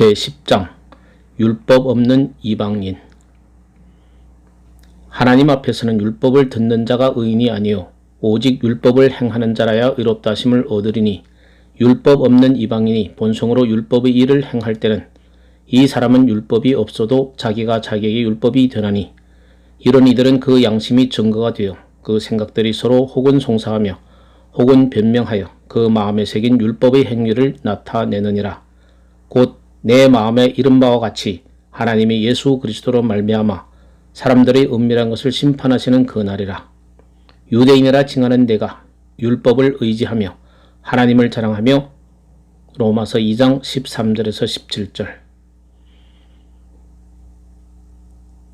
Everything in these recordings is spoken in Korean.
제10장 율법 없는 이방인. 하나님 앞에서는 율법을 듣는 자가 의인이 아니요 오직 율법을 행하는 자라야 의롭다 하심을 얻으리니, 율법 없는 이방인이 본성으로 율법의 일을 행할 때는 이 사람은 율법이 없어도 자기가 자기에게 율법이 되나니, 이런 이들은 그 양심이 증거가 되어 그 생각들이 서로 혹은 송사하며 혹은 변명하여 그 마음에 새긴 율법의 행위를 나타내느니라. 곧 내 마음에 이른 바와 같이 하나님이 예수 그리스도로 말미암아 사람들의 은밀한 것을 심판하시는 그날이라. 유대인이라 칭하는 내가 율법을 의지하며 하나님을 자랑하며. 로마서 2장 13절에서 17절.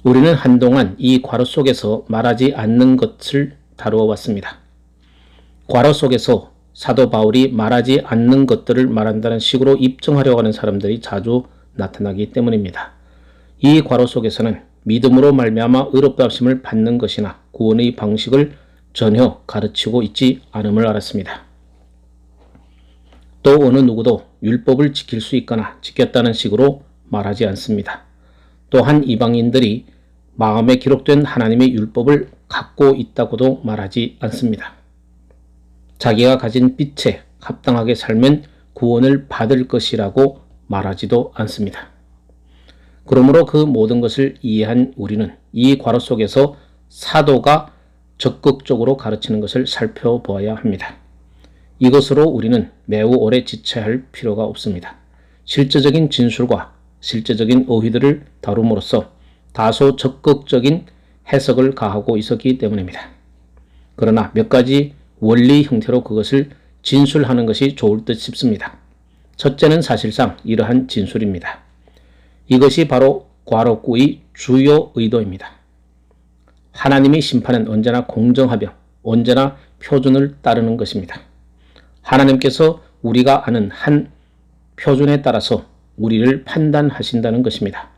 우리는 한동안 이 괄호 속에서 말하지 않는 것을 다루어 왔습니다. 괄호 속에서 사도 바울이 말하지 않는 것들을 말한다는 식으로 입증하려고 하는 사람들이 자주 나타나기 때문입니다. 이 괄호 속에서는 믿음으로 말미암아 의롭다 하심을 받는 것이나 구원의 방식을 전혀 가르치고 있지 않음을 알았습니다. 또 어느 누구도 율법을 지킬 수 있거나 지켰다는 식으로 말하지 않습니다. 또한 이방인들이 마음에 기록된 하나님의 율법을 갖고 있다고도 말하지 않습니다. 자기가 가진 빛에 합당하게 살면 구원을 받을 것이라고 말하지도 않습니다. 그러므로 그 모든 것을 이해한 우리는 이 괄호 속에서 사도가 적극적으로 가르치는 것을 살펴보아야 합니다. 이것으로 우리는 매우 오래 지체할 필요가 없습니다. 실제적인 진술과 실제적인 어휘들을 다룸으로써 다소 적극적인 해석을 가하고 있었기 때문입니다. 그러나 몇 가지 원리 형태로 그것을 진술하는 것이 좋을 듯 싶습니다. 첫째는 사실상 이러한 진술입니다. 이것이 바로 괄호구의 주요 의도입니다. 하나님의 심판은 언제나 공정하며 언제나 표준을 따르는 것입니다. 하나님께서 우리가 아는 한 표준에 따라서 우리를 판단하신다는 것입니다.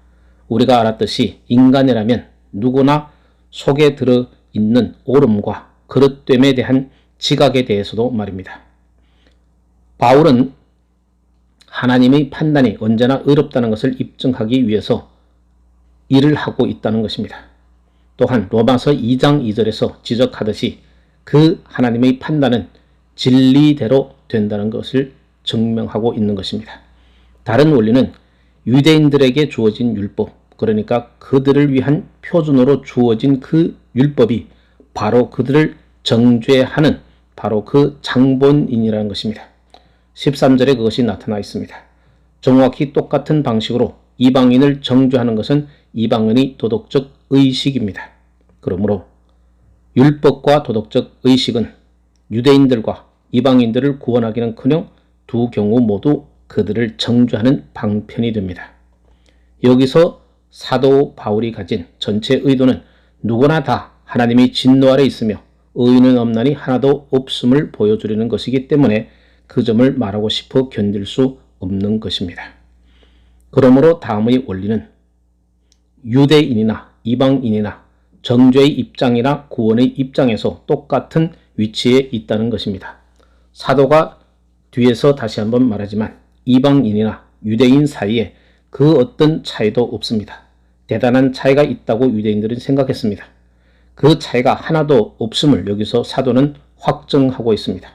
우리가 알았듯이 인간이라면 누구나 속에 들어있는 옳음과 그릇됨에 대한 지각에 대해서도 말입니다. 바울은 하나님의 판단이 언제나 의롭다는 것을 입증하기 위해서 일을 하고 있다는 것입니다. 또한 로마서 2장 2절에서 지적하듯이 그 하나님의 판단은 진리대로 된다는 것을 증명하고 있는 것입니다. 다른 원리는 유대인들에게 주어진 율법, 그러니까 그들을 위한 표준으로 주어진 그 율법이 바로 그들을 정죄하는 바로 그 장본인이라는 것입니다. 13절에 그것이 나타나 있습니다. 정확히 똑같은 방식으로 이방인을 정죄하는 것은 이방인의 도덕적 의식입니다. 그러므로 율법과 도덕적 의식은 유대인들과 이방인들을 구원하기는커녕 두 경우 모두 그들을 정죄하는 방편이 됩니다. 여기서 사도 바울이 가진 전체 의도는 누구나 다 하나님의 진노 아래 있으며 의인은 없나니 하나도 없음을 보여주려는 것이기 때문에 그 점을 말하고 싶어 견딜 수 없는 것입니다. 그러므로 다음의 원리는 유대인이나 이방인이나 정죄의 입장이나 구원의 입장에서 똑같은 위치에 있다는 것입니다. 사도가 뒤에서 다시 한번 말하지만 이방인이나 유대인 사이에 그 어떤 차이도 없습니다. 대단한 차이가 있다고 유대인들은 생각했습니다. 그 차이가 하나도 없음을 여기서 사도는 확증하고 있습니다.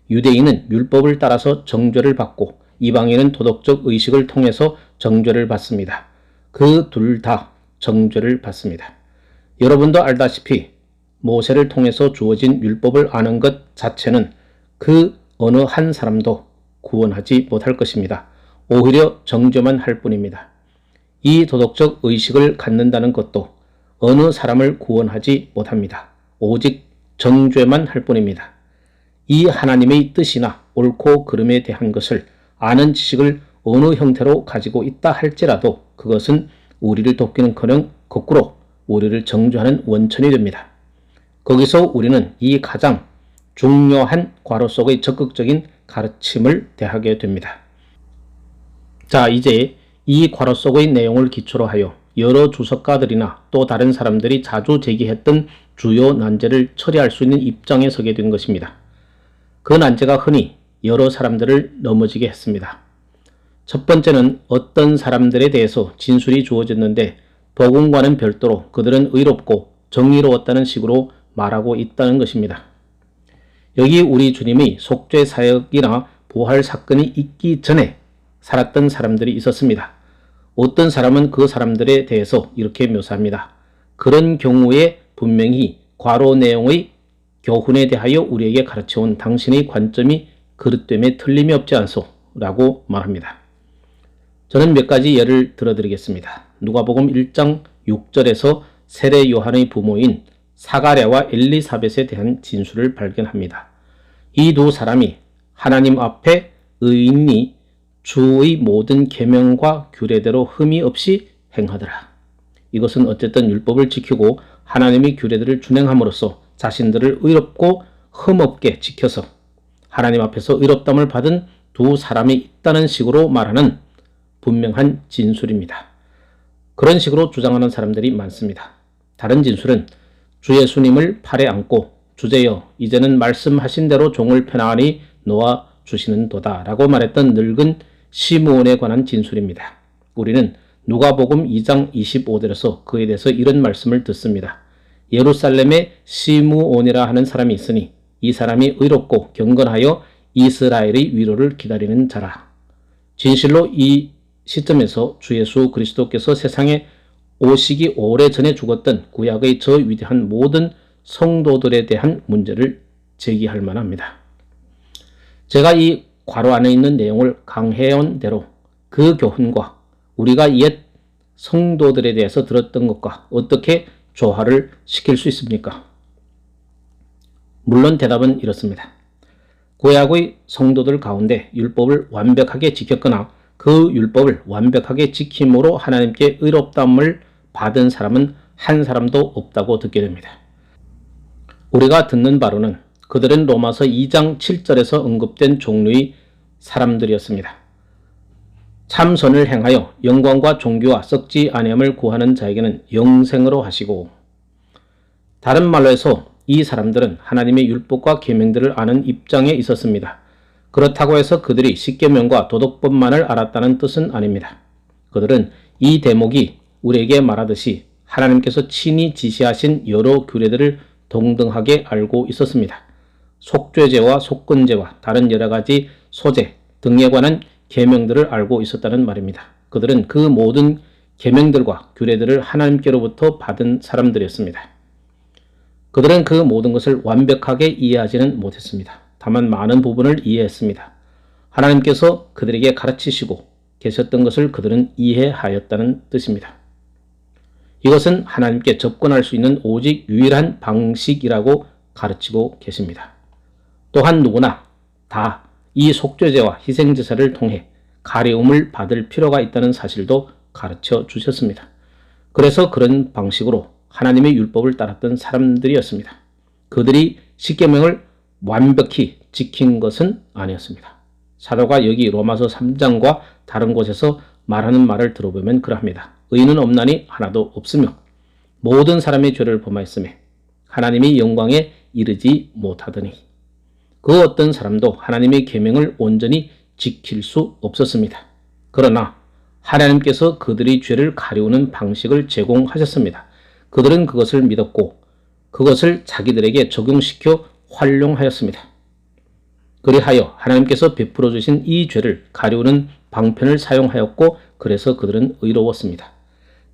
유대인은 율법을 따라서 정죄를 받고 이방인은 도덕적 의식을 통해서 정죄를 받습니다. 그 둘 다 정죄를 받습니다. 여러분도 알다시피 모세를 통해서 주어진 율법을 아는 것 자체는 그 어느 한 사람도 구원하지 못할 것입니다. 오히려 정죄만 할 뿐입니다. 이 도덕적 의식을 갖는다는 것도 어느 사람을 구원하지 못합니다. 오직 정죄만 할 뿐입니다. 이 하나님의 뜻이나 옳고 그름에 대한 것을 아는 지식을 어느 형태로 가지고 있다 할지라도 그것은 우리를 돕기는커녕 거꾸로 우리를 정죄하는 원천이 됩니다. 거기서 우리는 이 가장 중요한 괄호 속의 적극적인 가르침을 대하게 됩니다. 자, 이제 이 괄호 속의 내용을 기초로 하여 여러 주석가들이나 또 다른 사람들이 자주 제기했던 주요 난제를 처리할 수 있는 입장에 서게 된 것입니다. 그 난제가 흔히 여러 사람들을 넘어지게 했습니다. 첫 번째는 어떤 사람들에 대해서 진술이 주어졌는데 복음과는 별도로 그들은 의롭고 정의로웠다는 식으로 말하고 있다는 것입니다. 여기 우리 주님의 속죄 사역이나 부활 사건이 있기 전에 살았던 사람들이 있었습니다. 어떤 사람은 그 사람들에 대해서 이렇게 묘사합니다. 그런 경우에 분명히 괄호 내용의 교훈에 대하여 우리에게 가르쳐온 당신의 관점이 그릇됨에 틀림이 없지 않소 라고 말합니다. 저는 몇 가지 예를 들어드리겠습니다. 누가복음 1장 6절에서 세례 요한의 부모인 사가랴와 엘리사벳에 대한 진술을 발견합니다. 이 두 사람이 하나님 앞에 의인이 주의 모든 계명과 규례대로 흠이 없이 행하더라. 이것은 어쨌든 율법을 지키고 하나님의 규례들을 준행함으로써 자신들을 의롭고 흠없게 지켜서 하나님 앞에서 의롭담을 받은 두 사람이 있다는 식으로 말하는 분명한 진술입니다. 그런 식으로 주장하는 사람들이 많습니다. 다른 진술은 주 예수님을 팔에 안고 주제여 이제는 말씀하신 대로 종을 편안히 놓아 주시는 도다 라고 말했던 늙은 시므온에 관한 진술입니다. 우리는 누가복음 2장 25절에서 그에 대해서 이런 말씀을 듣습니다. 예루살렘에 시므온이라 하는 사람이 있으니 이 사람이 의롭고 경건하여 이스라엘의 위로를 기다리는 자라. 진실로 이 시점에서 주 예수 그리스도께서 세상에 오시기 오래전에 죽었던 구약의 저 위대한 모든 성도들에 대한 문제를 제기할 만합니다. 제가 이 괄호 안에 있는 내용을 강해온 대로 그 교훈과 우리가 옛 성도들에 대해서 들었던 것과 어떻게 조화를 시킬 수 있습니까? 물론 대답은 이렇습니다. 구약의 성도들 가운데 율법을 완벽하게 지켰거나 그 율법을 완벽하게 지킴으로 하나님께 의롭다함을 받은 사람은 한 사람도 없다고 듣게 됩니다. 우리가 듣는 바로는 그들은 로마서 2장 7절에서 언급된 종류의 사람들이었습니다. 참선을 행하여 영광과 존귀와 썩지 아니함을 구하는 자에게는 영생으로 하시고, 다른 말로 해서 이 사람들은 하나님의 율법과 계명들을 아는 입장에 있었습니다. 그렇다고 해서 그들이 십계명과 도덕법만을 알았다는 뜻은 아닙니다. 그들은 이 대목이 우리에게 말하듯이 하나님께서 친히 지시하신 여러 규례들을 동등하게 알고 있었습니다. 속죄제와 속건제와 다른 여러 가지 소제 등에 관한 계명들을 알고 있었다는 말입니다. 그들은 그 모든 계명들과 규례들을 하나님께로부터 받은 사람들이었습니다. 그들은 그 모든 것을 완벽하게 이해하지는 못했습니다. 다만 많은 부분을 이해했습니다. 하나님께서 그들에게 가르치시고 계셨던 것을 그들은 이해하였다는 뜻입니다. 이것은 하나님께 접근할 수 있는 오직 유일한 방식이라고 가르치고 계십니다. 또한 누구나 다 이 속죄제와 희생제사를 통해 가려움을 받을 필요가 있다는 사실도 가르쳐 주셨습니다. 그래서 그런 방식으로 하나님의 율법을 따랐던 사람들이었습니다. 그들이 십계명을 완벽히 지킨 것은 아니었습니다. 사도가 여기 로마서 3장과 다른 곳에서 말하는 말을 들어보면 그러합니다. 의인은 없나니 하나도 없으며 모든 사람의 죄를 범하였으며 하나님의 영광에 이르지 못하더니, 그 어떤 사람도 하나님의 계명을 온전히 지킬 수 없었습니다. 그러나 하나님께서 그들의 죄를 가리우는 방식을 제공하셨습니다. 그들은 그것을 믿었고 그것을 자기들에게 적용시켜 활용하였습니다. 그리하여 하나님께서 베풀어 주신 이 죄를 가리우는 방편을 사용하였고, 그래서 그들은 의로웠습니다.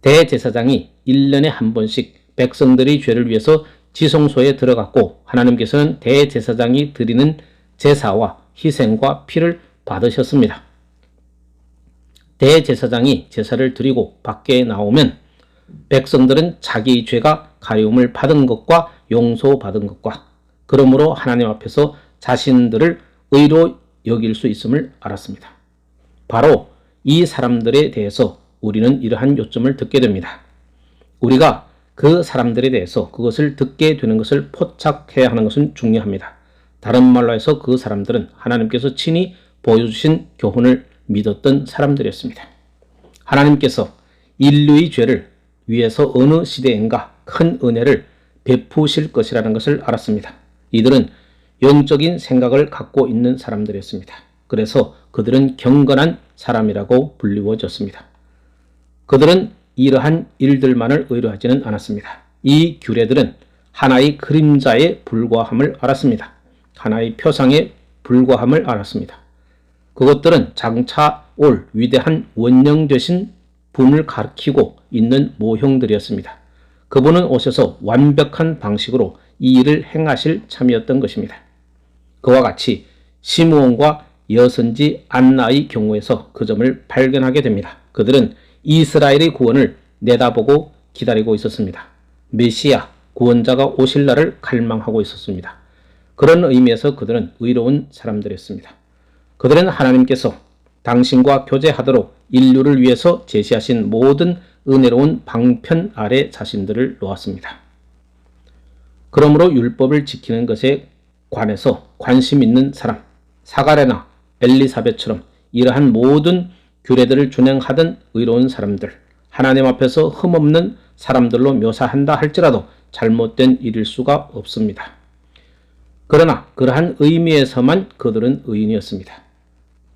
대제사장이 1년에 한 번씩 백성들의 죄를 위해서 지성소에 들어갔고, 하나님께서는 대제사장이 드리는 제사와 희생과 피를 받으셨습니다. 대제사장이 제사를 드리고 밖에 나오면 백성들은 자기의 죄가 가리움을 받은 것과 용서받은 것과 그러므로 하나님 앞에서 자신들을 의로 여길 수 있음을 알았습니다. 바로 이 사람들에 대해서 우리는 이러한 요점을 듣게 됩니다. 우리가 그 사람들에 대해서 그것을 듣게 되는 것을 포착해야 하는 것은 중요합니다. 다른 말로 해서 그 사람들은 하나님께서 친히 보여주신 교훈을 믿었던 사람들이었습니다. 하나님께서 인류의 죄를 위해서 어느 시대인가 큰 은혜를 베푸실 것이라는 것을 알았습니다. 이들은 영적인 생각을 갖고 있는 사람들이었습니다. 그래서 그들은 경건한 사람이라고 불리워졌습니다. 그들은 이러한 일들만을 의뢰하지는 않았습니다. 이 규례들은 하나의 그림자에 불과함을 알았습니다. 하나의 표상에 불과함을 알았습니다. 그것들은 장차 올 위대한 원령 되신 분을 가리키고 있는 모형들이었습니다. 그분은 오셔서 완벽한 방식으로 이 일을 행하실 참이었던 것입니다. 그와 같이 시므온과 여선지 안나의 경우에서 그 점을 발견하게 됩니다. 그들은 이스라엘의 구원을 내다보고 기다리고 있었습니다. 메시아, 구원자가 오실 날을 갈망하고 있었습니다. 그런 의미에서 그들은 의로운 사람들이었습니다. 그들은 하나님께서 당신과 교제하도록 인류를 위해서 제시하신 모든 은혜로운 방편 아래 자신들을 놓았습니다. 그러므로 율법을 지키는 것에 관해서 관심 있는 사람, 사가랴나 엘리사벳처럼 이러한 모든 규례들을 준행하던 의로운 사람들, 하나님 앞에서 흠없는 사람들로 묘사한다 할지라도 잘못된 일일 수가 없습니다. 그러나 그러한 의미에서만 그들은 의인이었습니다.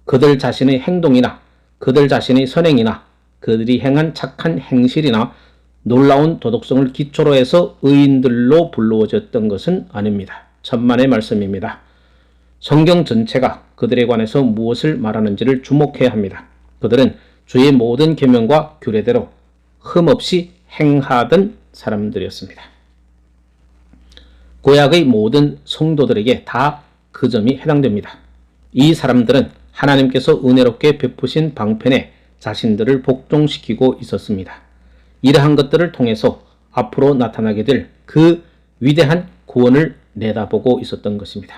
그들 자신의 행동이나 그들 자신의 선행이나 그들이 행한 착한 행실이나 놀라운 도덕성을 기초로 해서 의인들로 불러워졌던 것은 아닙니다. 천만의 말씀입니다. 성경 전체가 그들에 관해서 무엇을 말하는지를 주목해야 합니다. 그들은 주의 모든 계명과 규례대로 흠없이 행하던 사람들이었습니다. 구약의 모든 성도들에게 다 그 점이 해당됩니다. 이 사람들은 하나님께서 은혜롭게 베푸신 방편에 자신들을 복종시키고 있었습니다. 이러한 것들을 통해서 앞으로 나타나게 될 그 위대한 구원을 내다보고 있었던 것입니다.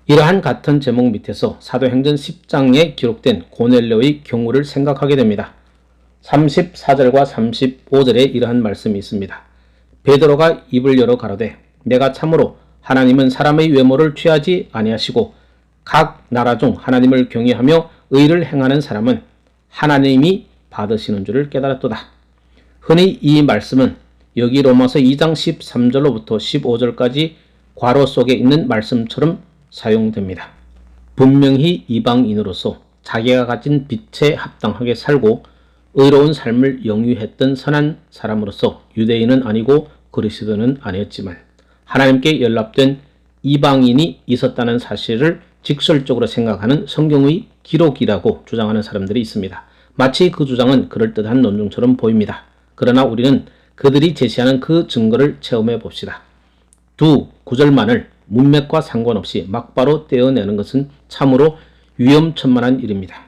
이러한 같은 제목 밑에서 사도행전 10장에 기록된 고넬료의 경우를 생각하게 됩니다. 34절과 35절에 이러한 말씀이 있습니다. 베드로가 입을 열어 가로되 내가 참으로 하나님은 사람의 외모를 취하지 아니하시고 각 나라 중 하나님을 경외하며 의를 행하는 사람은 하나님이 받으시는 줄을 깨달았도다. 흔히 이 말씀은 여기 로마서 2장 13절로부터 15절까지 괄호 속에 있는 말씀처럼 사용됩니다. 분명히 이방인으로서 자기가 가진 빛에 합당하게 살고 의로운 삶을 영위했던 선한 사람으로서 유대인은 아니고 그리스도는 아니었지만 하나님께 연락된 이방인이 있었다는 사실을 직설적으로 생각하는 성경의 기록이라고 주장하는 사람들이 있습니다. 마치 그 주장은 그럴듯한 논증처럼 보입니다. 그러나 우리는 그들이 제시하는 그 증거를 체험해 봅시다. 두 구절만을 문맥과 상관없이 막바로 떼어내는 것은 참으로 위험천만한 일입니다.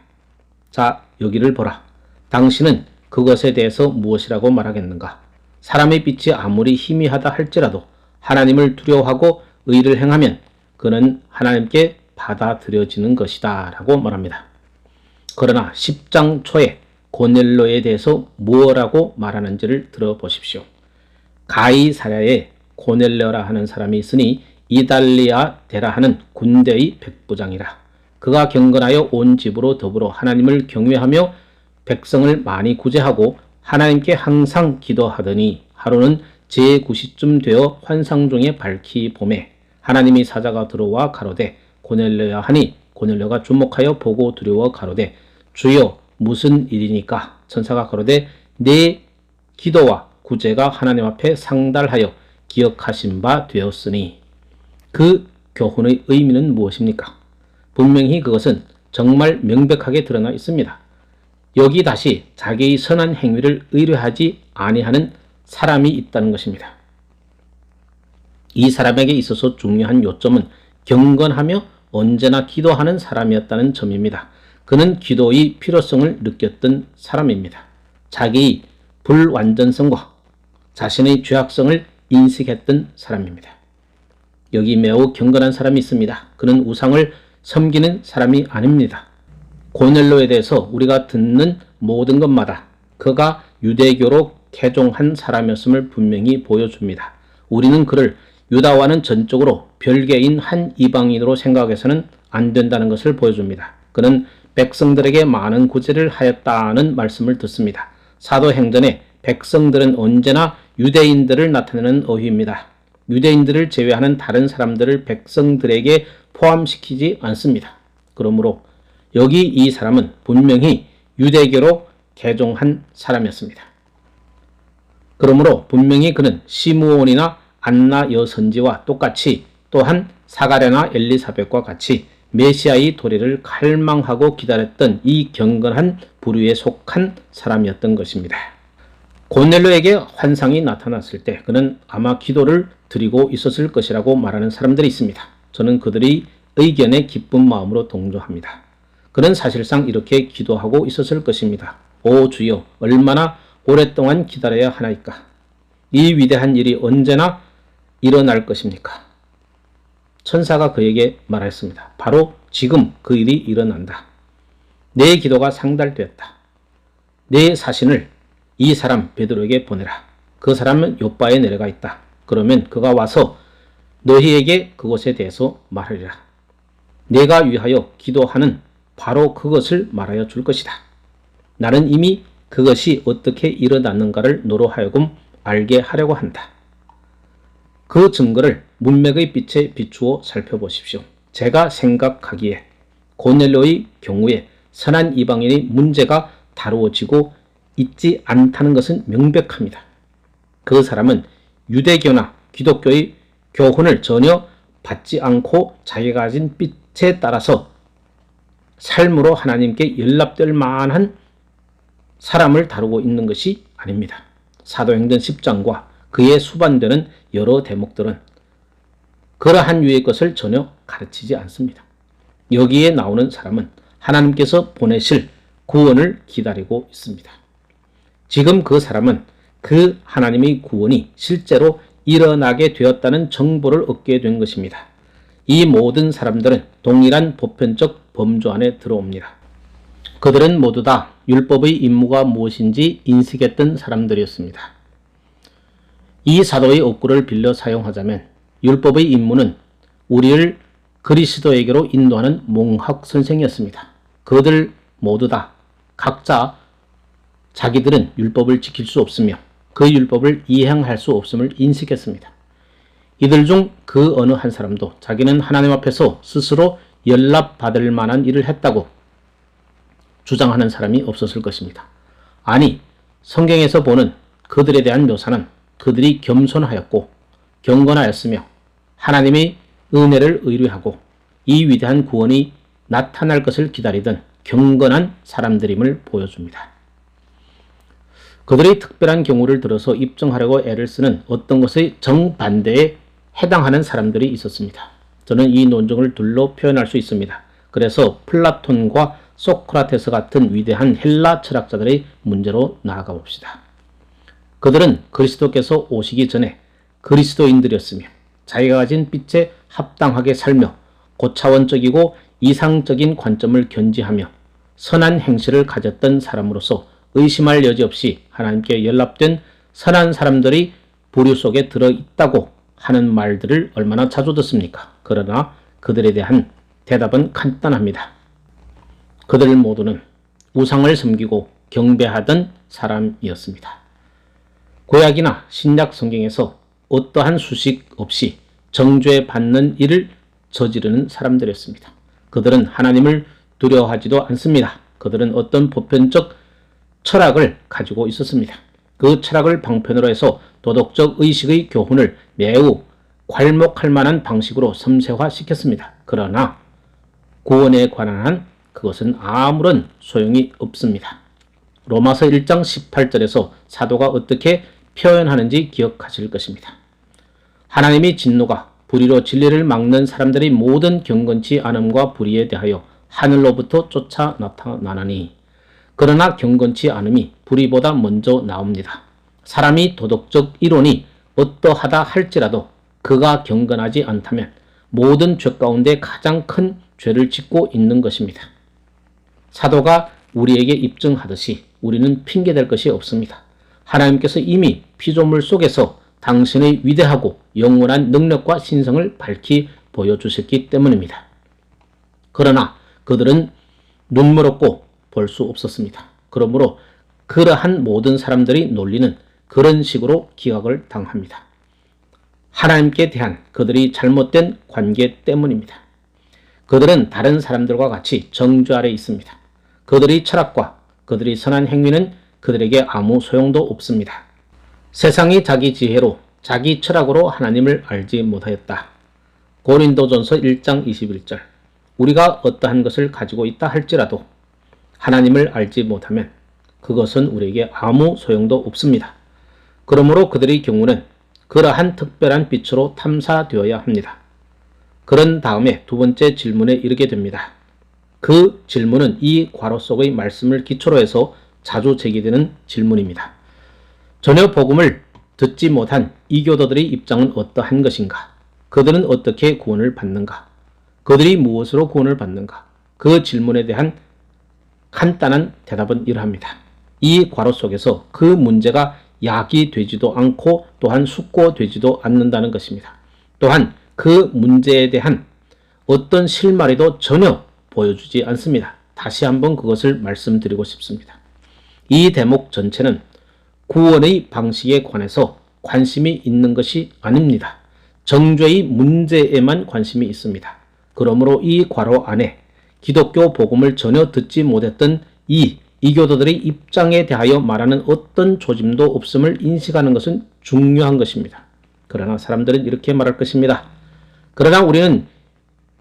자, 여기를 보라. 당신은 그것에 대해서 무엇이라고 말하겠는가? 사람의 빛이 아무리 희미하다 할지라도 하나님을 두려워하고 의를 행하면 그는 하나님께 받아들여지는 것이다 라고 말합니다. 그러나 10장 초에 고넬료에 대해서 무엇라고 말하는지를 들어보십시오. 가이사랴에 고넬료라 하는 사람이 있으니 이달리아 데라 하는 군대의 백부장이라. 그가 경건하여 온 집으로 더불어 하나님을 경외하며 백성을 많이 구제하고 하나님께 항상 기도하더니 하루는 제9시쯤 되어 환상 중에 밝히 보매 하나님이 사자가 들어와 가로되 고넬료야 하니 고넬료가 주목하여 보고 두려워 가로되 주여 무슨 일이니까? 천사가 가로되 내 기도와 구제가 하나님 앞에 상달하여 기억하신 바 되었으니. 그 교훈의 의미는 무엇입니까? 분명히 그것은 정말 명백하게 드러나 있습니다. 여기 다시 자기의 선한 행위를 의뢰하지 아니하는 사람이 있다는 것입니다. 이 사람에게 있어서 중요한 요점은 경건하며 언제나 기도하는 사람이었다는 점입니다. 그는 기도의 필요성을 느꼈던 사람입니다. 자기의 불완전성과 자신의 죄악성을 인식했던 사람입니다. 여기 매우 경건한 사람이 있습니다. 그는 우상을 섬기는 사람이 아닙니다. 고넬료에 대해서 우리가 듣는 모든 것마다 그가 유대교로 개종한 사람이었음을 분명히 보여줍니다. 우리는 그를 유다와는 전적으로 별개인 한 이방인으로 생각해서는 안 된다는 것을 보여줍니다. 그는 백성들에게 많은 구제를 하였다는 말씀을 듣습니다. 사도행전에 백성들은 언제나 유대인들을 나타내는 어휘입니다. 유대인들을 제외하는 다른 사람들을 백성들에게 포함시키지 않습니다. 그러므로 여기 이 사람은 분명히 유대교로 개종한 사람이었습니다. 그러므로 분명히 그는 시므온이나 안나 여선지와 똑같이 또한 사가랴나 엘리사벳과 같이 메시아의 도래를 갈망하고 기다렸던 이 경건한 부류에 속한 사람이었던 것입니다. 고넬료에게 환상이 나타났을 때 그는 아마 기도를 드리고 있었을 것이라고 말하는 사람들이 있습니다. 저는 그들의 의견에 기쁜 마음으로 동조합니다. 그는 사실상 이렇게 기도하고 있었을 것입니다. 오 주여, 얼마나 오랫동안 기다려야 하나이까? 이 위대한 일이 언제나 일어날 것입니까? 천사가 그에게 말했습니다. 바로 지금 그 일이 일어난다. 내 기도가 상달되었다. 내 사신을 이 사람 베드로에게 보내라. 그 사람은 요바에 내려가 있다. 그러면 그가 와서 너희에게 그것에 대해서 말하리라. 내가 위하여 기도하는 바로 그것을 말하여 줄 것이다. 나는 이미 그것이 어떻게 일어났는가를 너로 하여금 알게 하려고 한다. 그 증거를 문맥의 빛에 비추어 살펴보십시오. 제가 생각하기에 고넬료의 경우에 선한 이방인의 문제가 다루어지고 있지 않다는 것은 명백합니다. 그 사람은 유대교나 기독교의 교훈을 전혀 받지 않고 자기가 가진 빛에 따라서 삶으로 하나님께 연락될 만한 사람을 다루고 있는 것이 아닙니다. 사도행전 10장과 그에 수반되는 여러 대목들은 그러한 유의 것을 전혀 가르치지 않습니다. 여기에 나오는 사람은 하나님께서 보내실 구원을 기다리고 있습니다. 지금 그 사람은 그 하나님의 구원이 실제로 일어나게 되었다는 정보를 얻게 된 것입니다. 이 모든 사람들은 동일한 보편적 범주 안에 들어옵니다. 그들은 모두 다 율법의 임무가 무엇인지 인식했던 사람들이었습니다. 이 사도의 억구를 빌려 사용하자면 율법의 임무는 우리를 그리스도에게로 인도하는 몽학 선생이었습니다. 그들 모두 다 각자 자기들은 율법을 지킬 수 없으며 그 율법을 이행할 수 없음을 인식했습니다. 이들 중 그 어느 한 사람도 자기는 하나님 앞에서 스스로 연락받을 만한 일을 했다고 주장하는 사람이 없었을 것입니다. 아니, 성경에서 보는 그들에 대한 묘사는 그들이 겸손하였고 경건하였으며 하나님의 은혜를 의뢰하고 이 위대한 구원이 나타날 것을 기다리던 경건한 사람들임을 보여줍니다. 그들의 특별한 경우를 들어서 입증하려고 애를 쓰는 어떤 것의 정반대에 해당하는 사람들이 있었습니다. 저는 이 논증을 둘로 표현할 수 있습니다. 그래서 플라톤과 소크라테스 같은 위대한 헬라 철학자들의 문제로 나아가 봅시다. 그들은 그리스도께서 오시기 전에 그리스도인들이었으며 자기가 가진 빛에 합당하게 살며 고차원적이고 이상적인 관점을 견지하며 선한 행실을 가졌던 사람으로서 의심할 여지 없이 하나님께 연락된 선한 사람들이 부류 속에 들어있다고 하는 말들을 얼마나 자주 듣습니까? 그러나 그들에 대한 대답은 간단합니다. 그들 모두는 우상을 섬기고 경배하던 사람이었습니다. 구약이나 신약 성경에서 어떠한 수식 없이 정죄받는 일을 저지르는 사람들이었습니다. 그들은 하나님을 두려워하지도 않습니다. 그들은 어떤 보편적 철학을 가지고 있었습니다. 그 철학을 방편으로 해서 도덕적 의식의 교훈을 매우 괄목할 만한 방식으로 섬세화시켰습니다. 그러나 구원에 관한 한 그것은 아무런 소용이 없습니다. 로마서 1장 18절에서 사도가 어떻게 표현하는지 기억하실 것입니다. 하나님의 진노가 불의로 진리를 막는 사람들의 모든 경건치 않음과 불의에 대하여 하늘로부터 쫓아 나타나나니 그러나 경건치 않음이 불의보다 먼저 나옵니다. 사람이 도덕적 이론이 어떠하다 할지라도 그가 경건하지 않다면 모든 죄 가운데 가장 큰 죄를 짓고 있는 것입니다. 사도가 우리에게 입증하듯이 우리는 핑계댈 것이 없습니다. 하나님께서 이미 피조물 속에서 당신의 위대하고 영원한 능력과 신성을 밝히 보여주셨기 때문입니다. 그러나 그들은 눈물 없고 볼 수 없었습니다. 그러므로 그러한 모든 사람들이 논리는 그런 식으로 기각을 당합니다. 하나님께 대한 그들이 잘못된 관계 때문입니다. 그들은 다른 사람들과 같이 정죄 아래 있습니다. 그들의 철학과 그들의 선한 행위는 그들에게 아무 소용도 없습니다. 세상이 자기 지혜로 자기 철학으로 하나님을 알지 못하였다. 고린도전서 1장 21절. 우리가 어떠한 것을 가지고 있다 할지라도 하나님을 알지 못하면 그것은 우리에게 아무 소용도 없습니다. 그러므로 그들의 경우는 그러한 특별한 빛으로 탐사되어야 합니다. 그런 다음에 두 번째 질문에 이르게 됩니다. 그 질문은 이 괄호 속의 말씀을 기초로 해서 자주 제기되는 질문입니다. 전혀 복음을 듣지 못한 이교도들의 입장은 어떠한 것인가? 그들은 어떻게 구원을 받는가? 그들이 무엇으로 구원을 받는가? 그 질문에 대한 간단한 대답은 이러합니다. 이 괄호 속에서 그 문제가 야기되지도 않고 또한 숙고되지도 않는다는 것입니다. 또한 그 문제에 대한 어떤 실마리도 전혀 보여주지 않습니다. 다시 한번 그것을 말씀드리고 싶습니다. 이 대목 전체는 구원의 방식에 관해서 관심이 있는 것이 아닙니다. 정죄의 문제에만 관심이 있습니다. 그러므로 이 괄호 안에 기독교 복음을 전혀 듣지 못했던 이교도들의 입장에 대하여 말하는 어떤 조짐도 없음을 인식하는 것은 중요한 것입니다. 그러나 사람들은 이렇게 말할 것입니다. 그러나 우리는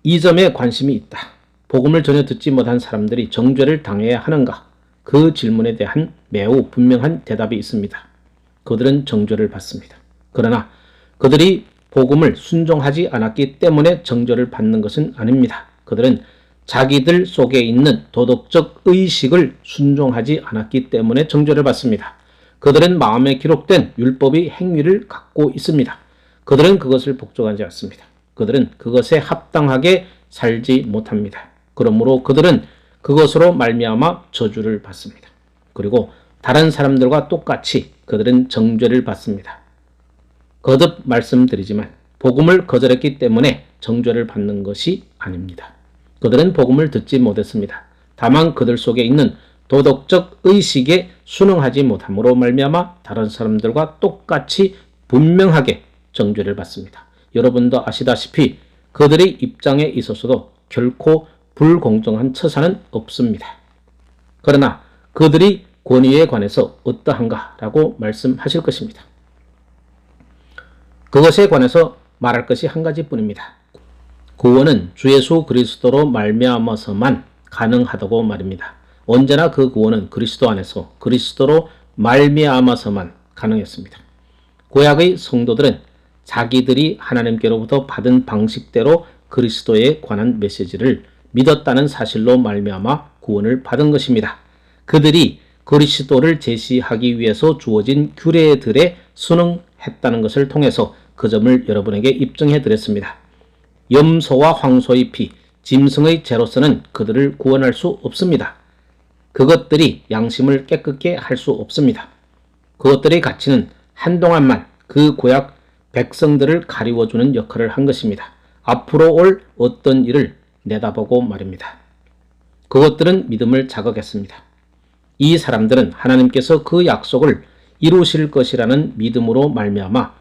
이 점에 관심이 있다. 복음을 전혀 듣지 못한 사람들이 정죄를 당해야 하는가? 그 질문에 대한 매우 분명한 대답이 있습니다. 그들은 정죄를 받습니다. 그러나 그들이 복음을 순종하지 않았기 때문에 정죄를 받는 것은 아닙니다. 그들은 자기들 속에 있는 도덕적 의식을 순종하지 않았기 때문에 정죄를 받습니다. 그들은 마음에 기록된 율법의 행위를 갖고 있습니다. 그들은 그것을 복종하지 않습니다. 그들은 그것에 합당하게 살지 못합니다. 그러므로 그들은 그것으로 말미암아 저주를 받습니다. 그리고 다른 사람들과 똑같이 그들은 정죄를 받습니다. 거듭 말씀드리지만 복음을 거절했기 때문에 정죄를 받는 것이 아닙니다. 그들은 복음을 듣지 못했습니다. 다만 그들 속에 있는 도덕적 의식에 순응하지 못함으로 말미암아 다른 사람들과 똑같이 분명하게 정죄를 받습니다. 여러분도 아시다시피 그들의 입장에 있어서도 결코 불공정한 처사는 없습니다. 그러나 그들이 권위에 관해서 어떠한가 라고 말씀하실 것입니다. 그것에 관해서 말할 것이 한 가지뿐입니다. 구원은 주 예수 그리스도로 말미암아서만 가능하다고 말입니다. 언제나 그 구원은 그리스도 안에서 그리스도로 말미암아서만 가능했습니다. 구약의 성도들은 자기들이 하나님께로부터 받은 방식대로 그리스도에 관한 메시지를 믿었다는 사실로 말미암아 구원을 받은 것입니다. 그들이 그리스도를 제시하기 위해서 주어진 규례들에 순응했다는 것을 통해서 그 점을 여러분에게 입증해 드렸습니다. 염소와 황소의 피, 짐승의 죄로서는 그들을 구원할 수 없습니다. 그것들이 양심을 깨끗게 할 수 없습니다. 그것들의 가치는 한동안만 그 구약 백성들을 가리워주는 역할을 한 것입니다. 앞으로 올 어떤 일을 내다보고 말입니다. 그것들은 믿음을 자극했습니다. 이 사람들은 하나님께서 그 약속을 이루실 것이라는 믿음으로 말미암아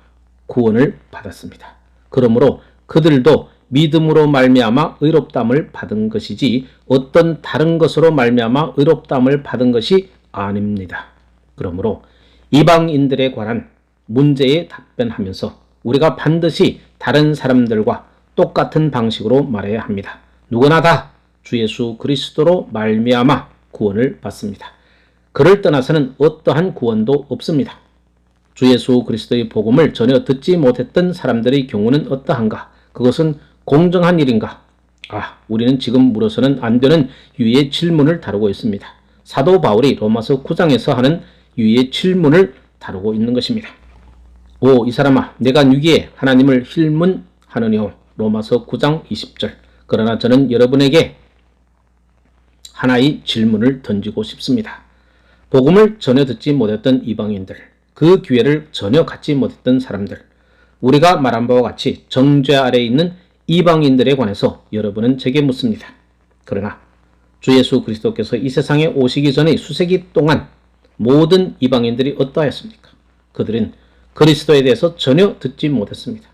구원을 받았습니다. 그러므로 그들도 믿음으로 말미암아 의롭다함을 받은 것이지 어떤 다른 것으로 말미암아 의롭다함을 받은 것이 아닙니다. 그러므로 이방인들에 관한 문제에 답변하면서 우리가 반드시 다른 사람들과 똑같은 방식으로 말해야 합니다. 누구나 다 주 예수 그리스도로 말미암아 구원을 받습니다. 그를 떠나서는 어떠한 구원도 없습니다. 주 예수 그리스도의 복음을 전혀 듣지 못했던 사람들의 경우는 어떠한가? 그것은 공정한 일인가? 우리는 지금 물어서는 안 되는 유의의 질문을 다루고 있습니다. 사도 바울이 로마서 9장에서 하는 유의의 질문을 다루고 있는 것입니다. 이 사람아, 내가 누기에 하나님을 힐문하느뇨. 로마서 9장 20절. 그러나 저는 여러분에게 하나의 질문을 던지고 싶습니다. 복음을 전혀 듣지 못했던 이방인들, 그 기회를 전혀 갖지 못했던 사람들, 우리가 말한 바와 같이 정죄 아래에 있는 이방인들에 관해서 여러분은 제게 묻습니다. 그러나 주 예수 그리스도께서 이 세상에 오시기 전의 수세기 동안 모든 이방인들이 어떠하였습니까? 그들은 그리스도에 대해서 전혀 듣지 못했습니다.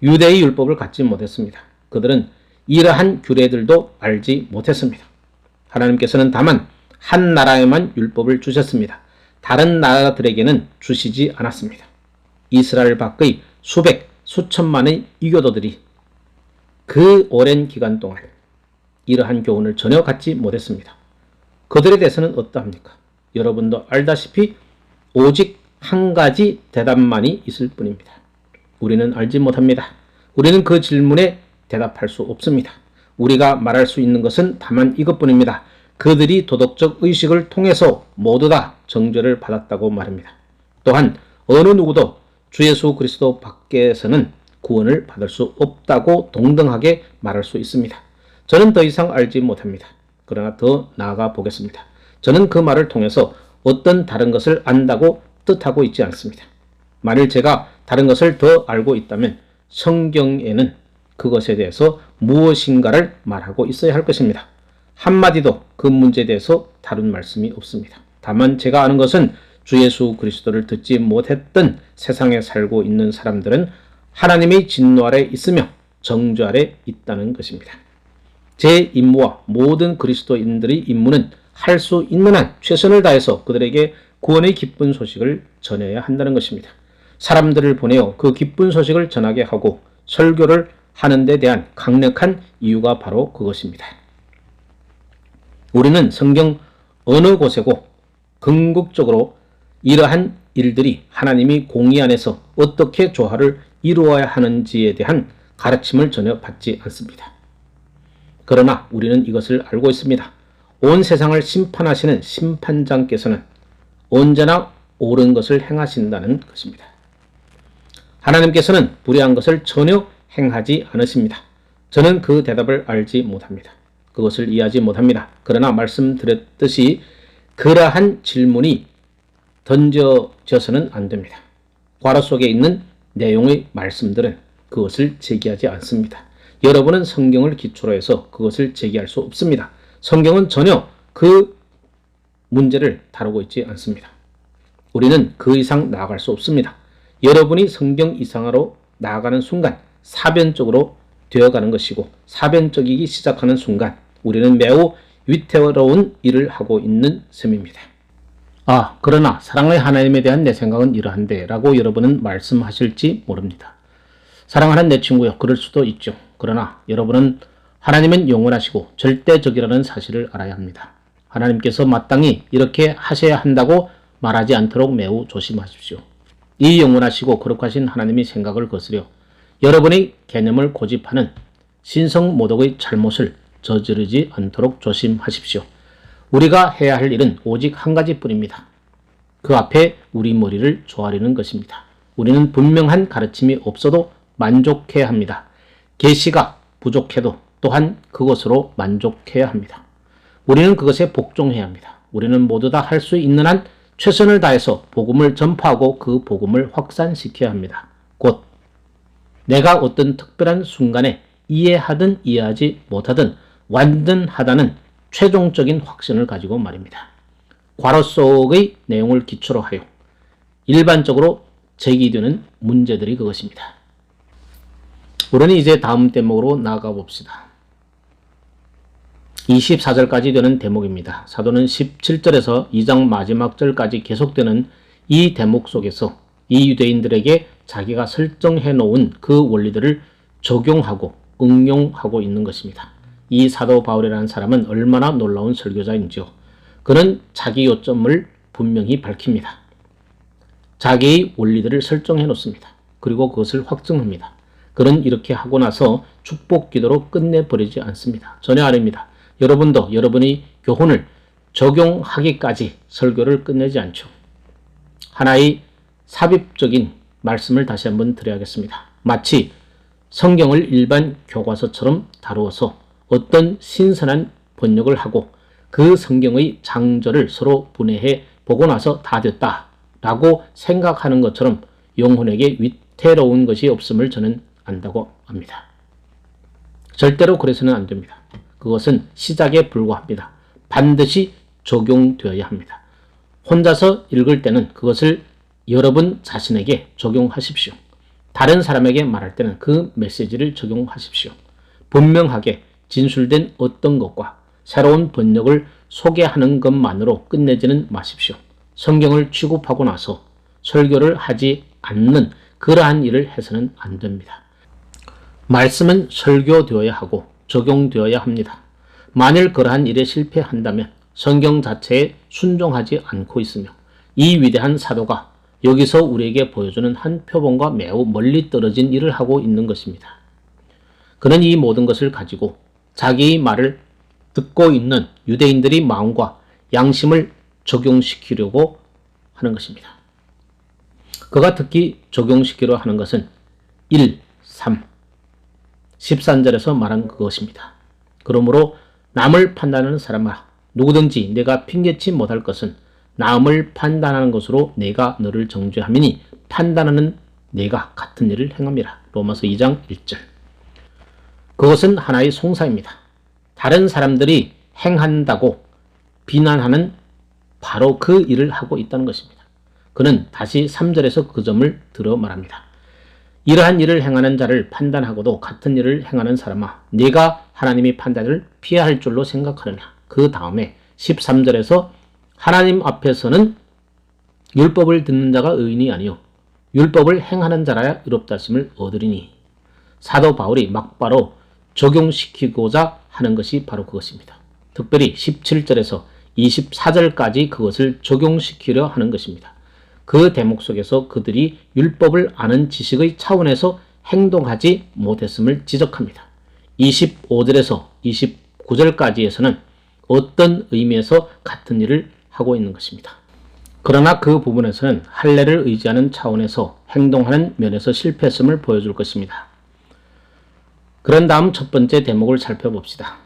유대의 율법을 갖지 못했습니다. 그들은 이러한 규례들도 알지 못했습니다. 하나님께서는 다만 한 나라에만 율법을 주셨습니다. 다른 나라들에게는 주시지 않았습니다. 이스라엘 밖의 수백, 수천만의 이교도들이 그 오랜 기간 동안 이러한 교훈을 전혀 갖지 못했습니다. 그들에 대해서는 어떠합니까? 여러분도 알다시피 오직 한 가지 대답만이 있을 뿐입니다. 우리는 알지 못합니다. 우리는 그 질문에 대답할 수 없습니다. 우리가 말할 수 있는 것은 다만 이것뿐입니다. 그들이 도덕적 의식을 통해서 모두 다 정죄를 받았다고 말합니다. 또한 어느 누구도 주 예수 그리스도 밖에서는 구원을 받을 수 없다고 동등하게 말할 수 있습니다. 저는 더 이상 알지 못합니다. 그러나 더 나아가 보겠습니다. 저는 그 말을 통해서 어떤 다른 것을 안다고 뜻하고 있지 않습니다. 만일 제가 다른 것을 더 알고 있다면 성경에는 그것에 대해서 무엇인가를 말하고 있어야 할 것입니다. 한마디도 그 문제에 대해서 다룬 말씀이 없습니다. 다만 제가 아는 것은 주 예수 그리스도를 듣지 못했던 세상에 살고 있는 사람들은 하나님의 진노 아래 있으며 정죄 아래 있다는 것입니다. 제 임무와 모든 그리스도인들의 임무는 할 수 있는 한 최선을 다해서 그들에게 구원의 기쁜 소식을 전해야 한다는 것입니다. 사람들을 보내어 그 기쁜 소식을 전하게 하고 설교를 하는 데 대한 강력한 이유가 바로 그것입니다. 우리는 성경 어느 곳에고 궁극적으로 이러한 일들이 하나님이 공의 안에서 어떻게 조화를 이루어야 하는지에 대한 가르침을 전혀 받지 않습니다. 그러나 우리는 이것을 알고 있습니다. 온 세상을 심판하시는 심판장께서는 언제나 옳은 것을 행하신다는 것입니다. 하나님께서는 불의한 것을 전혀 행하지 않으십니다. 저는 그 대답을 알지 못합니다. 그것을 이해하지 못합니다. 그러나 말씀드렸듯이 그러한 질문이 던져져서는 안 됩니다. 괄호 속에 있는 내용의 말씀들은 그것을 제기하지 않습니다. 여러분은 성경을 기초로 해서 그것을 제기할 수 없습니다. 성경은 전혀 그 문제를 다루고 있지 않습니다. 우리는 그 이상 나아갈 수 없습니다. 여러분이 성경 이상으로 나아가는 순간 사변적으로 되어가는 것이고 사변적이기 시작하는 순간 우리는 매우 위태로운 일을 하고 있는 셈입니다. 그러나 사랑의 하나님에 대한 내 생각은 이러한데 라고 여러분은 말씀하실지 모릅니다. 사랑하는 내 친구요, 그럴 수도 있죠. 그러나 여러분은 하나님은 영원하시고 절대적이라는 사실을 알아야 합니다. 하나님께서 마땅히 이렇게 하셔야 한다고 말하지 않도록 매우 조심하십시오. 이 영원하시고 거룩하신 하나님의 생각을 거스려 여러분의 개념을 고집하는 신성모독의 잘못을 저지르지 않도록 조심하십시오. 우리가 해야 할 일은 오직 한 가지뿐입니다. 그 앞에 우리 머리를 조아리는 것입니다. 우리는 분명한 가르침이 없어도 만족해야 합니다. 계시가 부족해도 또한 그것으로 만족해야 합니다. 우리는 그것에 복종해야 합니다. 우리는 모두 다 할 수 있는 한 최선을 다해서 복음을 전파하고 그 복음을 확산시켜야 합니다. 곧 내가 어떤 특별한 순간에 이해하든 이해하지 못하든 완전하다는 최종적인 확신을 가지고 말입니다. 괄호 속의 내용을 기초로 하여 일반적으로 제기되는 문제들이 그것입니다. 우리는 이제 다음 대목으로 나아가 봅시다. 24절까지 되는 대목입니다. 사도는 17절에서 2장 마지막 절까지 계속되는 이 대목 속에서 이 유대인들에게 자기가 설정해 놓은 그 원리들을 적용하고 응용하고 있는 것입니다. 이 사도 바울이라는 사람은 얼마나 놀라운 설교자인지요. 그는 자기 요점을 분명히 밝힙니다. 자기의 원리들을 설정해 놓습니다. 그리고 그것을 확증합니다. 그는 이렇게 하고 나서 축복 기도로 끝내버리지 않습니다. 전혀 아닙니다. 여러분도 여러분의 교훈을 적용하기까지 설교를 끝내지 않죠. 하나의 삽입적인 말씀을 다시 한번 드려야겠습니다. 마치 성경을 일반 교과서처럼 다루어서 어떤 신선한 번역을 하고 그 성경의 장절을 서로 분해해 보고 나서 다 됐다 라고 생각하는 것처럼 영혼에게 위태로운 것이 없음을 저는 안다고 합니다. 절대로 그래서는 안 됩니다. 그것은 시작에 불과합니다. 반드시 적용되어야 합니다. 혼자서 읽을 때는 그것을 여러분 자신에게 적용하십시오. 다른 사람에게 말할 때는 그 메시지를 적용하십시오. 분명하게 진술된 어떤 것과 새로운 번역을 소개하는 것만으로 끝내지는 마십시오. 성경을 취급하고 나서 설교를 하지 않는 그러한 일을 해서는 안 됩니다. 말씀은 설교되어야 하고 적용되어야 합니다. 만일 그러한 일에 실패한다면 성경 자체에 순종하지 않고 있으며 이 위대한 사도가 여기서 우리에게 보여주는 한 표본과 매우 멀리 떨어진 일을 하고 있는 것입니다. 그는 이 모든 것을 가지고 자기의 말을 듣고 있는 유대인들의 마음과 양심을 적용시키려고 하는 것입니다. 그가 특히 적용시키려 하는 것은 1, 3, 13절에서 말한 그것입니다. 그러므로 남을 판단하는 사람아, 누구든지 내가 핑계치 못할 것은 남을 판단하는 것으로 내가 너를 정죄하미니 판단하는 내가 같은 일을 행함이라. 로마서 2장 1절. 그것은 하나의 송사입니다. 다른 사람들이 행한다고 비난하는 바로 그 일을 하고 있다는 것입니다. 그는 다시 3절에서 그 점을 들어 말합니다. 이러한 일을 행하는 자를 판단하고도 같은 일을 행하는 사람아, 네가 하나님의 판단을 피해야 할 줄로 생각하느냐. 그 다음에 13절에서 하나님 앞에서는 율법을 듣는 자가 의인이 아니요 율법을 행하는 자라야 의롭다 하심을 얻으리니. 사도 바울이 막바로 적용시키고자 하는 것이 바로 그것입니다. 특별히 17절에서 24절까지 그것을 적용시키려 하는 것입니다. 그 대목 속에서 그들이 율법을 아는 지식의 차원에서 행동하지 못했음을 지적합니다. 25절에서 29절까지에서는 어떤 의미에서 같은 일을 하고 있는 것입니다. 그러나 그 부분에서는 할례를 의지하는 차원에서 행동하는 면에서 실패했음을 보여줄 것입니다. 그런 다음 첫 번째 대목을 살펴봅시다.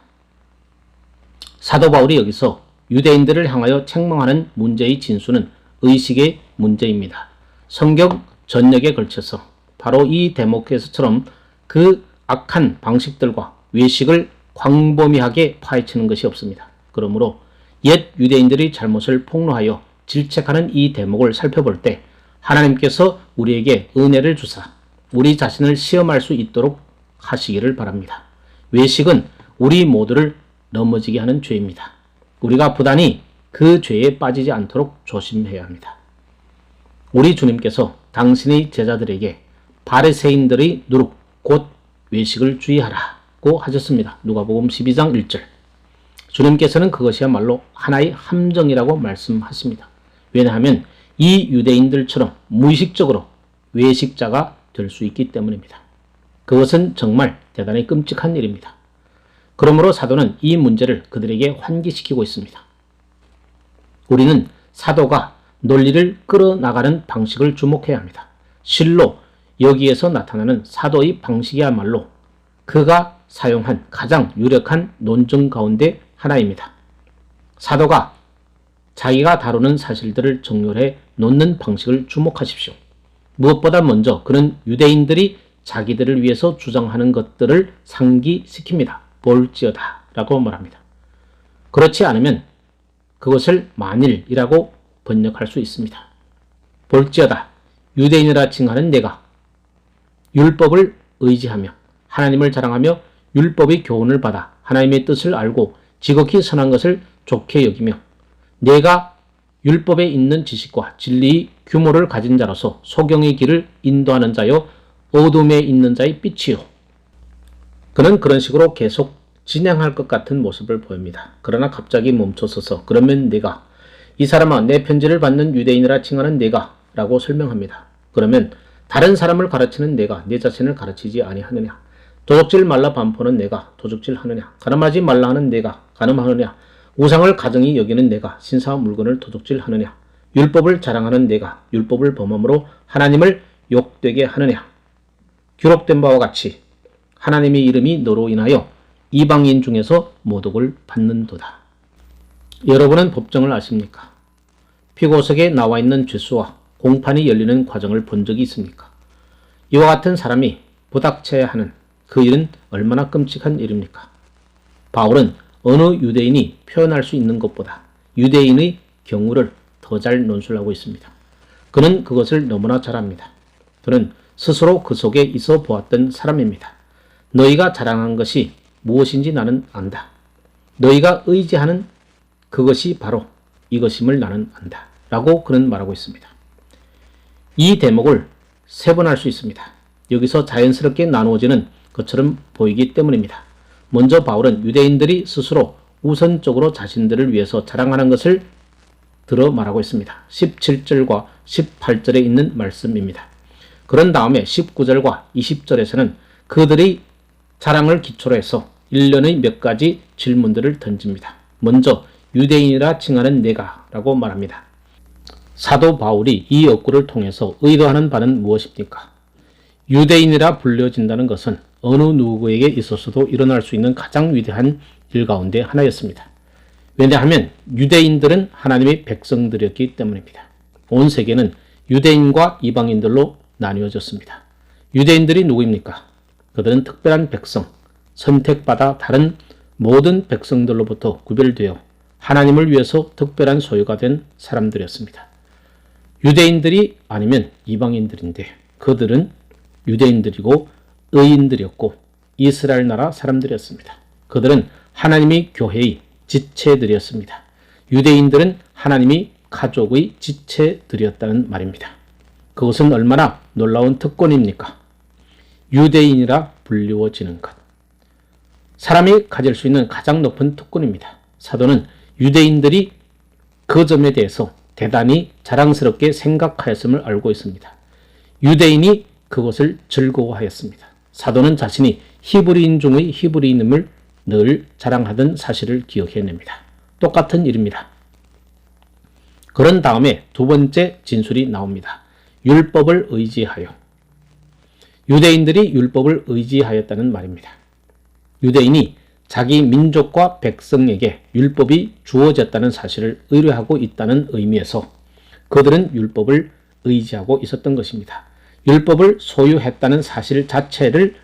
사도 바울이 여기서 유대인들을 향하여 책망하는 문제의 진수는 의식의 문제입니다. 성경 전역에 걸쳐서 바로 이 대목에서처럼 그 악한 방식들과 외식을 광범위하게 파헤치는 것이 없습니다. 그러므로 옛 유대인들의 잘못을 폭로하여 질책하는 이 대목을 살펴볼 때 하나님께서 우리에게 은혜를 주사 우리 자신을 시험할 수 있도록 하시기를 바랍니다. 외식은 우리 모두를 넘어지게 하는 죄입니다. 우리가 부단히 그 죄에 빠지지 않도록 조심해야 합니다. 우리 주님께서 당신의 제자들에게 바리새인들의 누룩 곧 외식을 주의하라고 하셨습니다. 누가복음 12장 1절. 주님께서는 그것이야말로 하나의 함정이라고 말씀하십니다. 왜냐하면 이 유대인들처럼 무의식적으로 외식자가 될 수 있기 때문입니다. 그것은 정말 대단히 끔찍한 일입니다. 그러므로 사도는 이 문제를 그들에게 환기시키고 있습니다. 우리는 사도가 논리를 끌어나가는 방식을 주목해야 합니다. 실로 여기에서 나타나는 사도의 방식이야말로 그가 사용한 가장 유력한 논증 가운데 하나입니다. 사도가 자기가 다루는 사실들을 정렬해 놓는 방식을 주목하십시오. 무엇보다 먼저 그는 유대인들이 자기들을 위해서 주장하는 것들을 상기시킵니다. 볼지어다 라고 말합니다. 그렇지 않으면 그것을 만일이라고 번역할 수 있습니다. 볼지어다 유대인이라 칭하는 내가 율법을 의지하며 하나님을 자랑하며 율법의 교훈을 받아 하나님의 뜻을 알고 지극히 선한 것을 좋게 여기며 내가 율법에 있는 지식과 진리의 규모를 가진 자로서 소경의 길을 인도하는 자요 어둠에 있는 자의 빛이요. 그는 그런 식으로 계속 진행할 것 같은 모습을 보입니다. 그러나 갑자기 멈춰서서 그러면 내가 이 사람아 내 편지를 받는 유대인이라 칭하는 내가 라고 설명합니다. 그러면 다른 사람을 가르치는 내가 내 자신을 가르치지 아니하느냐. 도적질 말라 반포는 내가 도적질하느냐. 가늠하지 말라 하는 내가 가늠하느냐. 우상을 가정히 여기는 내가 신사와 물건을 도적질하느냐. 율법을 자랑하는 내가 율법을 범함으로 하나님을 욕되게 하느냐. 기록된 바와 같이 하나님의 이름이 너로 인하여 이방인 중에서 모독을 받는도다. 여러분은 법정을 아십니까? 피고석에 나와 있는 죄수와 공판이 열리는 과정을 본 적이 있습니까? 이와 같은 사람이 부닥쳐야 하는 그 일은 얼마나 끔찍한 일입니까? 바울은 어느 유대인이 표현할 수 있는 것보다 유대인의 경우를 더 잘 논술하고 있습니다. 그는 그것을 너무나 잘 압니다. 그는 스스로 그 속에 있어 보았던 사람입니다. 너희가 자랑한 것이 무엇인지 나는 안다. 너희가 의지하는 그것이 바로 이것임을 나는 안다. 라고 그는 말하고 있습니다. 이 대목을 세분할 수 있습니다. 여기서 자연스럽게 나누어지는 것처럼 보이기 때문입니다. 먼저 바울은 유대인들이 스스로 우선적으로 자신들을 위해서 자랑하는 것을 들어 말하고 있습니다. 17절과 18절에 있는 말씀입니다. 그런 다음에 19절과 20절에서는 그들의 자랑을 기초로 해서 일련의 몇 가지 질문들을 던집니다. 먼저 유대인이라 칭하는 내가 라고 말합니다. 사도 바울이 이 어구를 통해서 의도하는 바는 무엇입니까? 유대인이라 불려진다는 것은 어느 누구에게 있어서도 일어날 수 있는 가장 위대한 일 가운데 하나였습니다. 왜냐하면 유대인들은 하나님의 백성들이었기 때문입니다. 온 세계는 유대인과 이방인들로 나뉘어졌습니다. 유대인들이 누구입니까? 그들은 특별한 백성, 선택받아 다른 모든 백성들로부터 구별되어 하나님을 위해서 특별한 소유가 된 사람들이었습니다. 유대인들이 아니면 이방인들인데 그들은 유대인들이고 의인들이었고 이스라엘 나라 사람들이었습니다. 그들은 하나님의 교회의 지체들이었습니다. 유대인들은 하나님의 가족의 지체들이었다는 말입니다. 그것은 얼마나 놀라운 특권입니까? 유대인이라 불리워지는 것. 사람이 가질 수 있는 가장 높은 특권입니다. 사도는 유대인들이 그 점에 대해서 대단히 자랑스럽게 생각하였음을 알고 있습니다. 유대인이 그것을 즐거워하였습니다. 사도는 자신이 히브리인 중의 히브리인임을 늘 자랑하던 사실을 기억해냅니다. 똑같은 일입니다. 그런 다음에 두 번째 진술이 나옵니다. 율법을 의지하여. 유대인들이 율법을 의지하였다는 말입니다. 유대인이 자기 민족과 백성에게 율법이 주어졌다는 사실을 의뢰하고 있다는 의미에서 그들은 율법을 의지하고 있었던 것입니다. 율법을 소유했다는 사실 자체를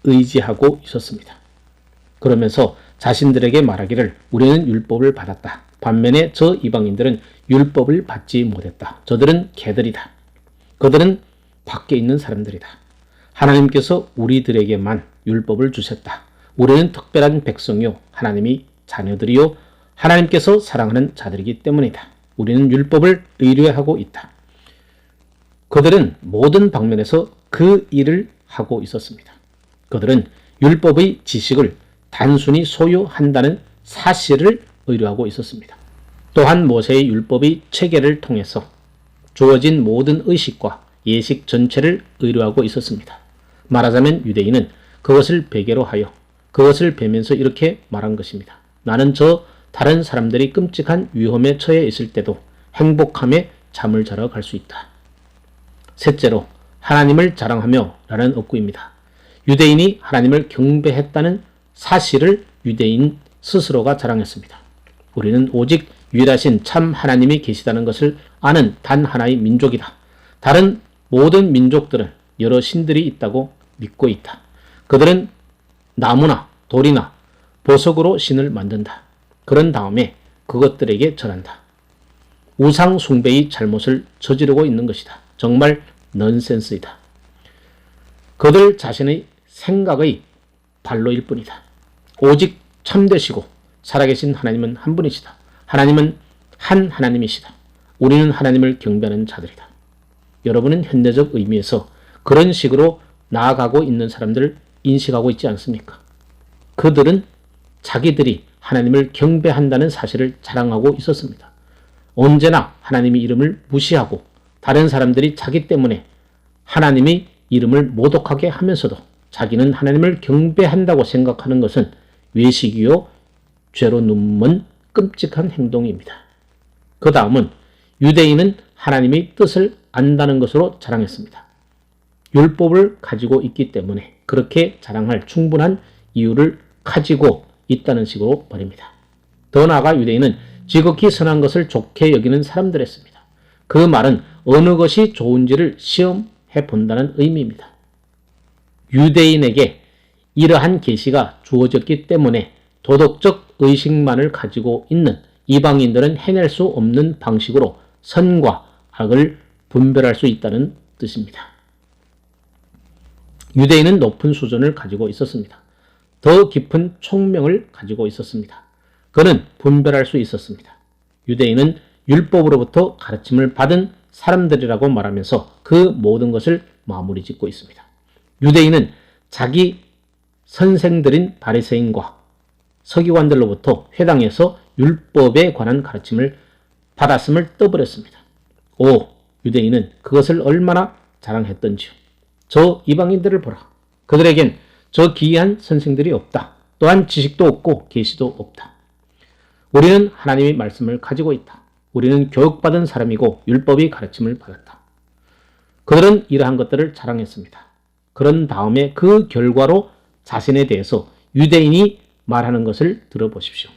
의지하고 있었습니다. 그러면서 자신들에게 말하기를 우리는 율법을 받았다. 반면에 저 이방인들은 율법을 받지 못했다. 저들은 개들이다. 그들은 밖에 있는 사람들이다. 하나님께서 우리들에게만 율법을 주셨다. 우리는 특별한 백성이요 하나님의 자녀들이요 하나님께서 사랑하는 자들이기 때문이다. 우리는 율법을 의뢰하고 있다. 그들은 모든 방면에서 그 일을 하고 있었습니다. 그들은 율법의 지식을 단순히 소유한다는 사실을 의뢰하고 있었습니다. 또한 모세의 율법의 체계를 통해서 주어진 모든 의식과 예식 전체를 의뢰하고 있었습니다. 말하자면 유대인은 그것을 베개로 하여 그것을 베면서 이렇게 말한 것입니다. 나는 저 다른 사람들이 끔찍한 위험에 처해 있을 때도 행복함에 잠을 자러 갈 수 있다. 셋째로 하나님을 자랑하며 라는 어구입니다. 유대인이 하나님을 경배했다는 사실을 유대인 스스로가 자랑했습니다. 우리는 오직 유일하신 참 하나님이 계시다는 것을 아는 단 하나의 민족이다. 다른 모든 민족들은 여러 신들이 있다고 믿고 있다. 그들은 나무나 돌이나 보석으로 신을 만든다. 그런 다음에 그것들에게 절한다. 우상 숭배의 잘못을 저지르고 있는 것이다. 정말 넌센스이다. 그들 자신의 생각의 발로일 뿐이다. 오직 참되시고 살아계신 하나님은 한 분이시다. 하나님은 한 하나님이시다. 우리는 하나님을 경배하는 자들이다. 여러분은 현대적 의미에서 그런 식으로 나아가고 있는 사람들을 인식하고 있지 않습니까? 그들은 자기들이 하나님을 경배한다는 사실을 자랑하고 있었습니다. 언제나 하나님의 이름을 무시하고 다른 사람들이 자기 때문에 하나님의 이름을 모독하게 하면서도 자기는 하나님을 경배한다고 생각하는 것은 외식이요 죄로 눈먼 끔찍한 행동입니다. 그 다음은 유대인은 하나님의 뜻을 안다는 것으로 자랑했습니다. 율법을 가지고 있기 때문에 그렇게 자랑할 충분한 이유를 가지고 있다는 식으로 말입니다. 더 나아가 유대인은 지극히 선한 것을 좋게 여기는 사람들이었습니다. 그 말은 어느 것이 좋은지를 시험해 본다는 의미입니다. 유대인에게 이러한 계시가 주어졌기 때문에 도덕적 의식만을 가지고 있는 이방인들은 해낼 수 없는 방식으로 선과 악을 분별할 수 있다는 뜻입니다. 유대인은 높은 수준을 가지고 있었습니다. 더 깊은 총명을 가지고 있었습니다. 그는 분별할 수 있었습니다. 유대인은 율법으로부터 가르침을 받은 사람들이라고 말하면서 그 모든 것을 마무리 짓고 있습니다. 유대인은 자기 선생들인 바리새인과 서기관들로부터 회당에서 율법에 관한 가르침을 받았음을 떠버렸습니다. 오, 유대인은 그것을 얼마나 자랑했던지요. 저 이방인들을 보라. 그들에겐 저 기이한 선생들이 없다. 또한 지식도 없고 계시도 없다. 우리는 하나님의 말씀을 가지고 있다. 우리는 교육받은 사람이고 율법의 가르침을 받았다. 그들은 이러한 것들을 자랑했습니다. 그런 다음에 그 결과로 자신에 대해서 유대인이 말하는 것을 들어보십시오.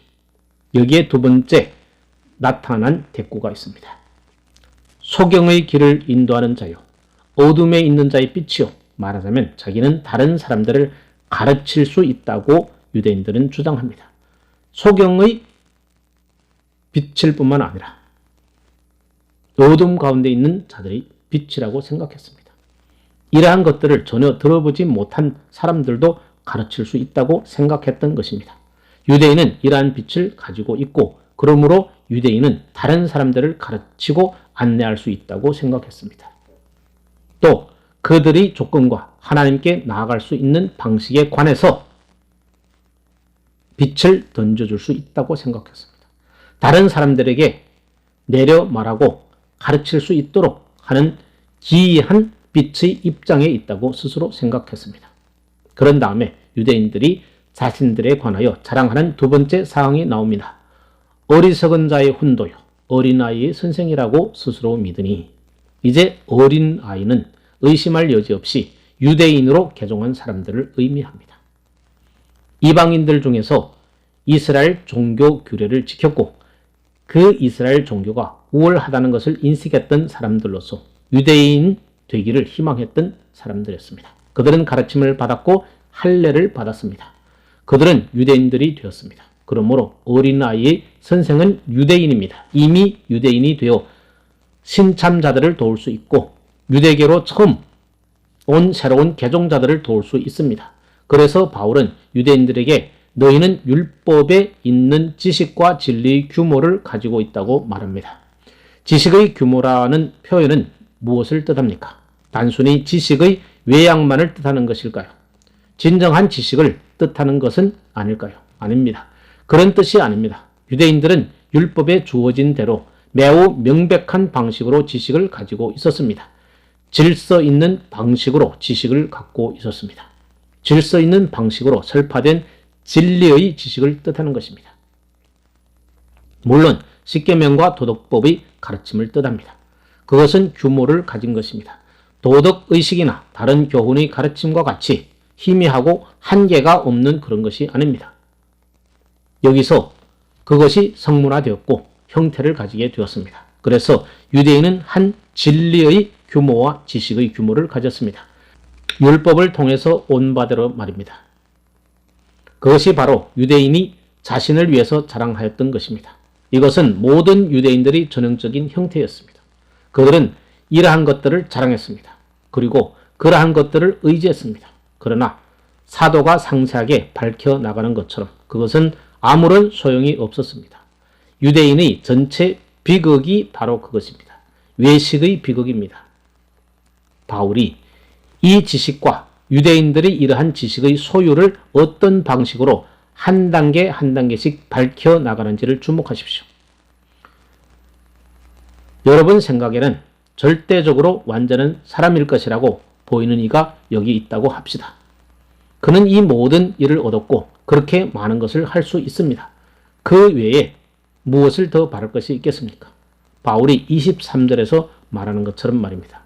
여기에 두 번째 나타난 대꾸가 있습니다. 소경의 길을 인도하는 자요, 어둠에 있는 자의 빛이요. 말하자면 자기는 다른 사람들을 가르칠 수 있다고 유대인들은 주장합니다. 소경의 빛일 뿐만 아니라 어둠 가운데 있는 자들이 빛이라고 생각했습니다. 이러한 것들을 전혀 들어보지 못한 사람들도 가르칠 수 있다고 생각했던 것입니다. 유대인은 이러한 빛을 가지고 있고 그러므로 유대인은 다른 사람들을 가르치고 안내할 수 있다고 생각했습니다. 또 그들의 조건과 하나님께 나아갈 수 있는 방식에 관해서 빛을 던져줄 수 있다고 생각했습니다. 다른 사람들에게 내려 말하고 가르칠 수 있도록 하는 기이한 빛의 입장에 있다고 스스로 생각했습니다. 그런 다음에 유대인들이 자신들에 관하여 자랑하는 두 번째 사항이 나옵니다. 어리석은 자의 훈도요, 어린아이의 선생이라고 스스로 믿으니. 이제 어린아이는 의심할 여지 없이 유대인으로 개종한 사람들을 의미합니다. 이방인들 중에서 이스라엘 종교 규례를 지켰고 그 이스라엘 종교가 우월하다는 것을 인식했던 사람들로서 유대인 되기를 희망했던 사람들이었습니다. 그들은 가르침을 받았고 할례를 받았습니다. 그들은 유대인들이 되었습니다. 그러므로 어린아이의 선생은 유대인입니다. 이미 유대인이 되어 신참자들을 도울 수 있고 유대계로 처음 온 새로운 개종자들을 도울 수 있습니다. 그래서 바울은 유대인들에게 너희는 율법에 있는 지식과 진리의 규모를 가지고 있다고 말합니다. 지식의 규모라는 표현은 무엇을 뜻합니까? 단순히 지식의 외양만을 뜻하는 것일까요? 진정한 지식을 뜻하는 것은 아닐까요? 아닙니다. 그런 뜻이 아닙니다. 유대인들은 율법에 주어진 대로 매우 명백한 방식으로 지식을 가지고 있었습니다. 질서 있는 방식으로 지식을 갖고 있었습니다. 질서 있는 방식으로 설파된 진리의 지식을 뜻하는 것입니다. 물론 십계명과 도덕법의 가르침을 뜻합니다. 그것은 규모를 가진 것입니다. 도덕의식이나 다른 교훈의 가르침과 같이 희미하고 한계가 없는 그런 것이 아닙니다. 여기서 그것이 성문화되었고 형태를 가지게 되었습니다. 그래서 유대인은 한 진리의 규모와 지식의 규모를 가졌습니다. 율법을 통해서 온 바대로 말입니다. 그것이 바로 유대인이 자신을 위해서 자랑하였던 것입니다. 이것은 모든 유대인들의 전형적인 형태였습니다. 그들은 이러한 것들을 자랑했습니다. 그리고 그러한 것들을 의지했습니다. 그러나 사도가 상세하게 밝혀나가는 것처럼 그것은 아무런 소용이 없었습니다. 유대인의 전체 비극이 바로 그것입니다. 외식의 비극입니다. 바울이 이 지식과 유대인들이 이러한 지식의 소유를 어떤 방식으로 한 단계 한 단계씩 밝혀나가는지를 주목하십시오. 여러분 생각에는 절대적으로 완전한 사람일 것이라고 보이는 이가 여기 있다고 합시다. 그는 이 모든 일을 얻었고 그렇게 많은 것을 할 수 있습니다. 그 외에 무엇을 더 바랄 것이 있겠습니까? 바울이 23절에서 말하는 것처럼 말입니다.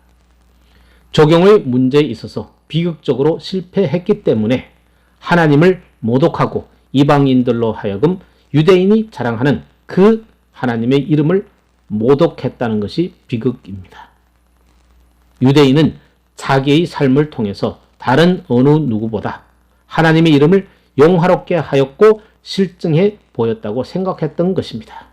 적용의 문제에 있어서 비극적으로 실패했기 때문에 하나님을 모독하고 이방인들로 하여금 유대인이 자랑하는 그 하나님의 이름을 모독했다는 것이 비극입니다. 유대인은 자기의 삶을 통해서 다른 어느 누구보다 하나님의 이름을 영화롭게 하였고 실증해 보였다고 생각했던 것입니다.